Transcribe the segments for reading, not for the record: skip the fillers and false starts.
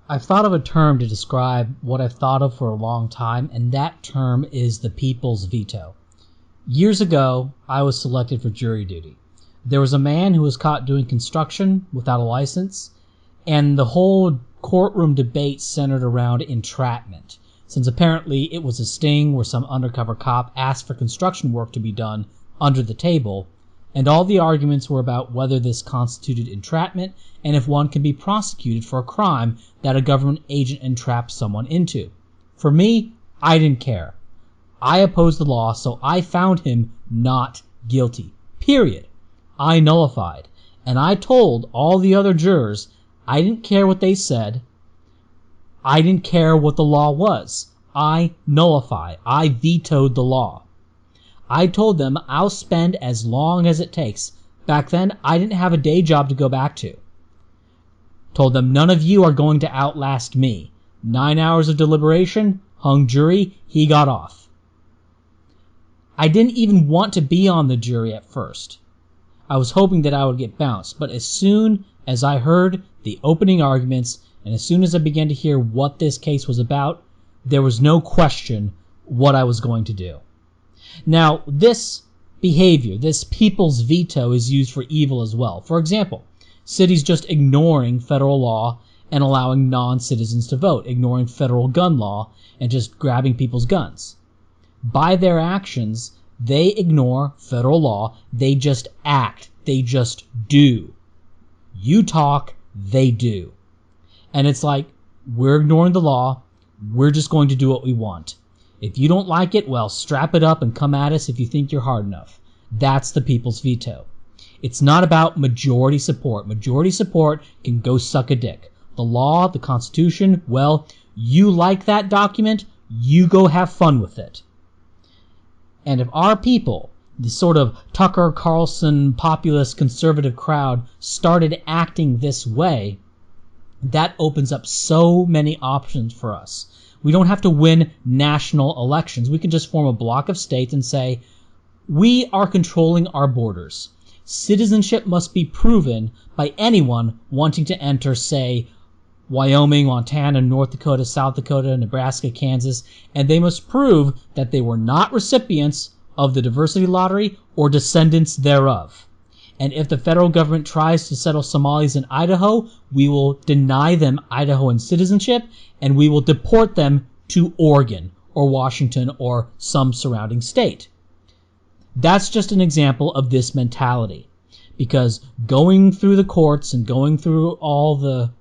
I've thought of a term to describe what I've thought of for a long time, and that term is the people's veto. Years ago, I was selected for jury duty. There was a man who was caught doing construction without a license, and the whole courtroom debate centered around entrapment, since apparently it was a sting where some undercover cop asked for construction work to be done under the table, and all the arguments were about whether this constituted entrapment and if one can be prosecuted for a crime that a government agent entrapped someone into. For me, I didn't care. I opposed the law, so I found him not guilty. Period. I nullified. And I told all the other jurors I didn't care what they said. I didn't care what the law was. I nullify. I vetoed the law. I told them I'll spend as long as it takes. Back then, I didn't have a day job to go back to. Told them none of you are going to outlast me. 9 hours of deliberation, hung jury, he got off. I didn't even want to be on the jury at first. I was hoping that I would get bounced, but as soon as I heard the opening arguments and as soon as I began to hear what this case was about, there was no question what I was going to do. Now, this behavior, this people's veto, is used for evil as well. For example, cities just ignoring federal law and allowing non-citizens to vote, ignoring federal gun law and just grabbing people's guns. By their actions, they ignore federal law. They just act. They just do. You talk, they do. And it's like, we're ignoring the law. We're just going to do what we want. If you don't like it, well, strap it up and come at us if you think you're hard enough. That's the people's veto. It's not about majority support. Majority support can go suck a dick. The law, the Constitution, well, you like that document, you go have fun with it. And if our people, the sort of Tucker Carlson populist conservative crowd, started acting this way, that opens up so many options for us. We don't have to win national elections. We can just form a block of states and say, we are controlling our borders. Citizenship must be proven by anyone wanting to enter, say, Wyoming, Montana, North Dakota, South Dakota, Nebraska, Kansas, and they must prove that they were not recipients of the diversity lottery or descendants thereof. And if the federal government tries to settle Somalis in Idaho, we will deny them Idahoan citizenship and we will deport them to Oregon or Washington or some surrounding state. That's just an example of this mentality. Because going through the courts and going through all the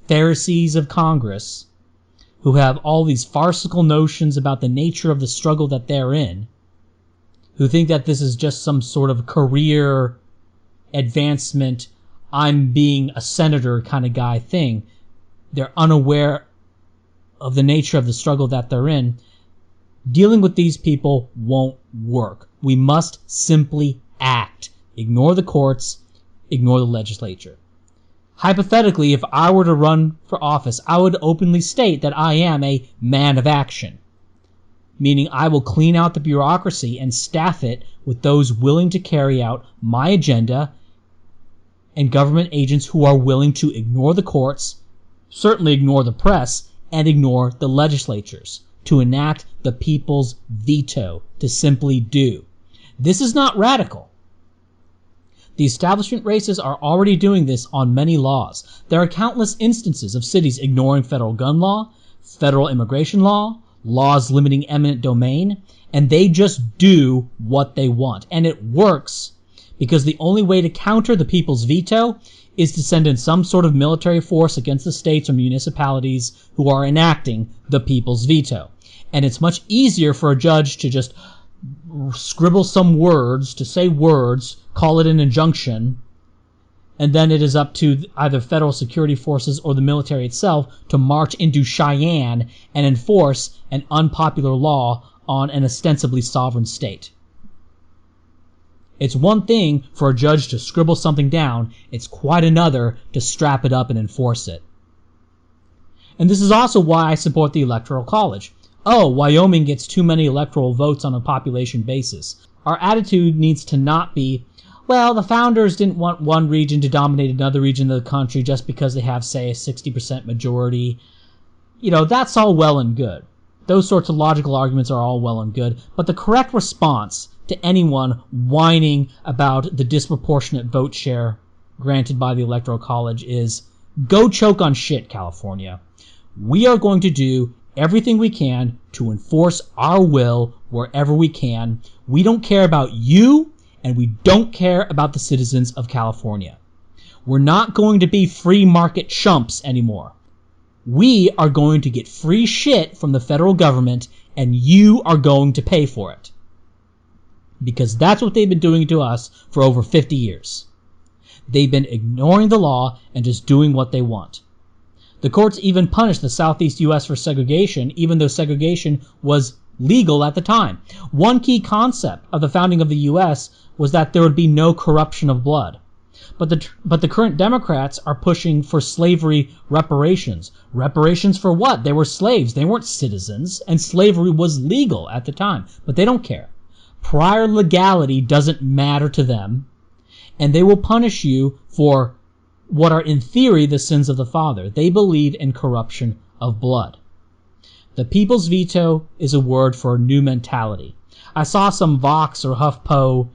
Pharisees of Congress who have all these farcical notions about the nature of the struggle that they're in, who think that this is just some sort of career advancement, I'm being a senator kind of guy thing, they're unaware of the nature of the struggle that they're in. Dealing with these people won't work. We must simply act. Ignore the courts, ignore the legislature. Hypothetically, if I were to run for office, I would openly state that I am a man of action, meaning I will clean out the bureaucracy and staff it with those willing to carry out my agenda and government agents who are willing to ignore the courts, certainly ignore the press, and ignore the legislatures, to enact the people's veto, to simply do. This is not radical. The establishment races are already doing this on many laws. There are countless instances of cities ignoring federal gun law, federal immigration law, laws limiting eminent domain, and they just do what they want. And it works because the only way to counter the people's veto is to send in some sort of military force against the states or municipalities who are enacting the people's veto. And it's much easier for a judge to just scribble some words, to say words, call it an injunction, and then it is up to either federal security forces or the military itself to march into Cheyenne and enforce an unpopular law on an ostensibly sovereign state. It's one thing for a judge to scribble something down, it's quite another to strap it up and enforce it. And this is also why I support the Electoral College. Oh, Wyoming gets too many electoral votes on a population basis. Our attitude needs to not be, well, the founders didn't want one region to dominate another region of the country just because they have, say, a 60% majority. That's all well and good. Those sorts of logical arguments are all well and good, but the correct response to anyone whining about the disproportionate vote share granted by the Electoral College is, go choke on shit, California. We are going to do everything we can to enforce our will wherever we can. We don't care about you, and we don't care about the citizens of California. We're not going to be free market chumps anymore. We are going to get free shit from the federal government, and you are going to pay for it. Because that's what they've been doing to us for over 50 years. They've been ignoring the law and just doing what they want. The courts even punished the Southeast U.S. for segregation, even though segregation was legal at the time. One key concept of the founding of the U.S. was that there would be no corruption of blood. But the current Democrats are pushing for slavery reparations. Reparations for what? They were slaves. They weren't citizens, and slavery was legal at the time. But they don't care. Prior legality doesn't matter to them, and they will punish you for what are in theory the sins of the father. They believe in corruption of blood. The people's veto is a word for a new mentality. I saw some Vox or HuffPo,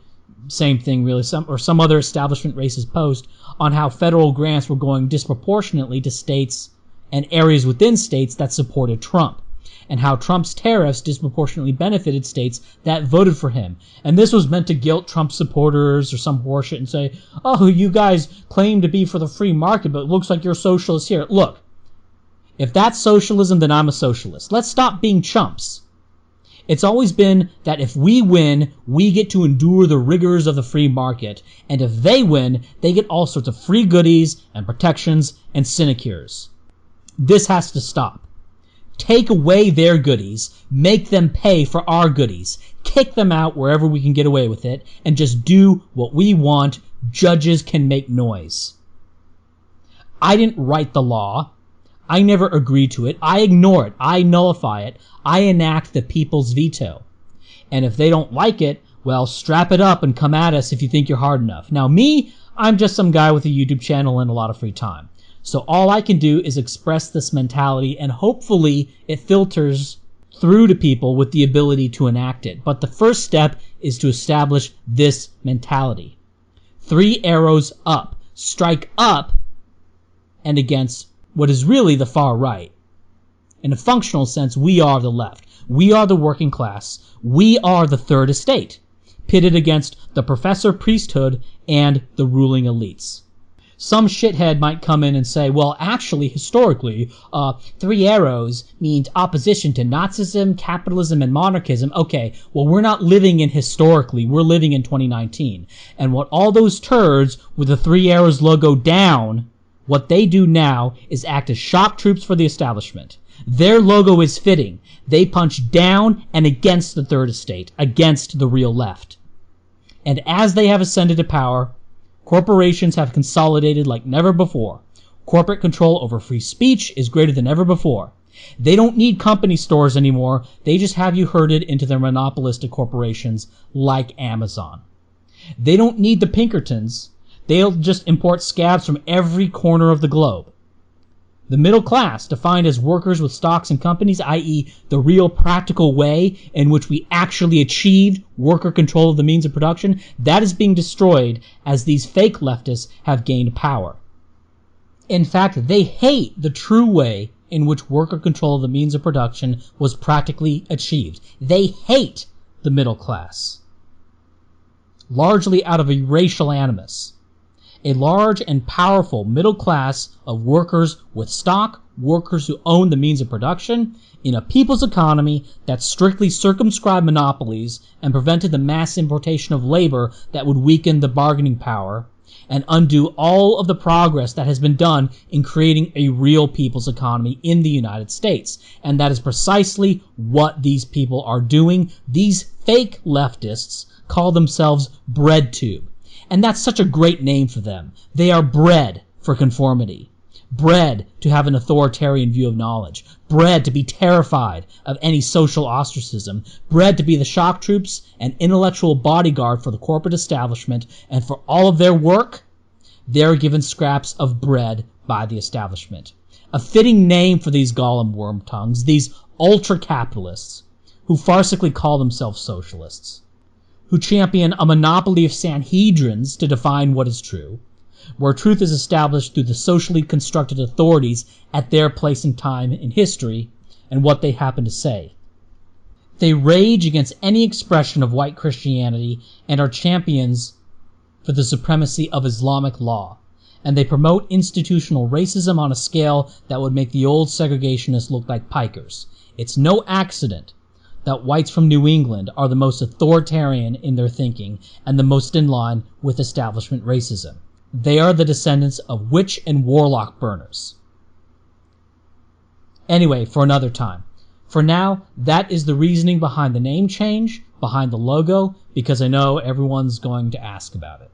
same thing really, some other establishment racist post on how federal grants were going disproportionately to states and areas within states that supported Trump, and how Trump's tariffs disproportionately benefited states that voted for him. And this was meant to guilt Trump supporters or some horseshit and say, oh, you guys claim to be for the free market, but it looks like you're socialists here. Look, if that's socialism, then I'm a socialist. Let's stop being chumps. It's always been that if we win, we get to endure the rigors of the free market. And if they win, they get all sorts of free goodies and protections and sinecures. This has to stop. Take away their goodies, make them pay for our goodies, kick them out wherever we can get away with it, and just do what we want. Judges can make noise. I didn't write the law. I never agreed to it. I ignore it. I nullify it. I enact the people's veto. And if they don't like it, well, strap it up and come at us if you think you're hard enough. Now me, I'm just some guy with a YouTube channel and a lot of free time. So all I can do is express this mentality, and hopefully it filters through to people with the ability to enact it. But the first step is to establish this mentality. 3 arrows up. Strike up and against what is really the far right. In a functional sense, we are the left. We are the working class. We are the third estate, pitted against the professor priesthood and the ruling elites. Some shithead might come in and say, well, actually, historically, 3 arrows means opposition to Nazism, capitalism, and monarchism. Okay, well, we're not living in historically. We're living in 2019. And what all those turds with the 3 arrows logo down, what they do now is act as shock troops for the establishment. Their logo is fitting. They punch down and against the third estate, against the real left. And as they have ascended to power, corporations have consolidated like never before. Corporate control over free speech is greater than ever before. They don't need company stores anymore. They just have you herded into their monopolistic corporations like Amazon. They don't need the Pinkertons. They'll just import scabs from every corner of the globe. The middle class, defined as workers with stocks and companies, i.e. the real practical way in which we actually achieved worker control of the means of production, that is being destroyed as these fake leftists have gained power. In fact, they hate the true way in which worker control of the means of production was practically achieved. They hate the middle class, largely out of a racial animus. A large and powerful middle class of workers with stock, workers who own the means of production, in a people's economy that strictly circumscribed monopolies and prevented the mass importation of labor that would weaken the bargaining power and undo all of the progress that has been done in creating a real people's economy in the United States. And that is precisely what these people are doing. These fake leftists call themselves BreadTube. And that's such a great name for them. They are bred for conformity. bred to have an authoritarian view of knowledge, bred to be terrified of any social ostracism, bred to be the shock troops and intellectual bodyguard for the corporate establishment, and for all of their work, they're given scraps of bread by the establishment. A fitting name for these Gollum worm tongues, these ultra-capitalists, who farcically call themselves socialists, who champion a monopoly of Sanhedrins to define what is true, where truth is established through the socially constructed authorities at their place and time in history and what they happen to say. They rage against any expression of white Christianity and are champions for the supremacy of Islamic law, and they promote institutional racism on a scale that would make the old segregationists look like pikers. It's no accident that whites from New England are the most authoritarian in their thinking and the most in line with establishment racism. They are the descendants of witch and warlock burners. Anyway, for another time. For now, that is the reasoning behind the name change, behind the logo, because I know everyone's going to ask about it.